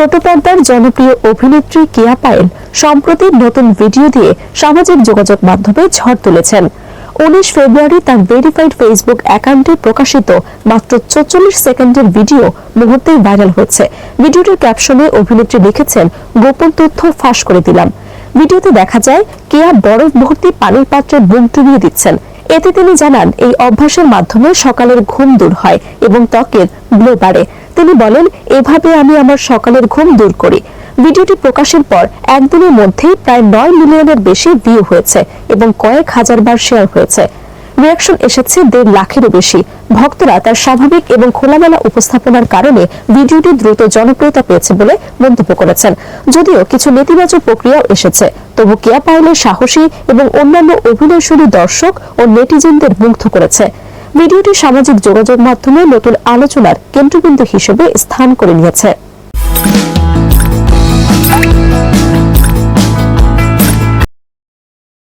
ছোট পর্দার জনপ্রিয় অভিনেত্রী কেয়া পায়েল সম্প্রতি নতুন ভিডিও দিয়ে সামাজিক যোগাযোগ মাধ্যমে ঝড় তুলেছেন। 19 ফেব্রুয়ারি তার ভেরিফাইড ফেসবুক অ্যাকাউন্টে প্রকাশিত মাত্র 44 সেকেন্ডের ভিডিও মুহূর্তেই ভাইরাল হচ্ছে। ভিডিওটির ক্যাপশনে অভিনেত্রী লিখেছেন, গোপন তথ্য ফাঁস করে দিলাম। ভিডিওতে দেখা যায় কেয়া বরফ ভর্তি পানির পাত্রে মুখ ডুবিয়ে দিচ্ছেন। এতে তিনি জানান, এই অভ্যাসের মাধ্যমে সকালের ঘুম দূর হয় এবং ত্বকের গ্লো বাড়ে। তিনি বলেন, এভাবে আমি আমার সকালের ঘুম দূর করি। ভিডিওটি প্রকাশের পর একদিনের মধ্যেই প্রায় 9 মিলিয়নের বেশি ভিউ হয়েছে এবং কয়েক হাজার বার শেয়ার হয়েছে। রিঅ্যাকশন এসেছে 1.5 লাখেরও বেশি। ভক্তরা তার স্বাভাবিক এবং খোলামেলা উপস্থাপনার কারণে ভিডিওটি দ্রুত জনপ্রিয়তা পেয়েছে বলে মন্তব্য করেছেন। যদিও কিছু নেতিবাচক প্রক্রিয়াও এসেছে, তবু কেয়া পায়েলের সাহসী এবং অন্যান্য অভিনয়শীল দর্শক ও নেটিজেনদের মুগ্ধ করেছে। ভিডিওটি সামাজিক যোগাযোগ মাধ্যমে নতুন আলোচনার কেন্দ্রবিন্দু হিসেবে স্থান করে নিয়েছে।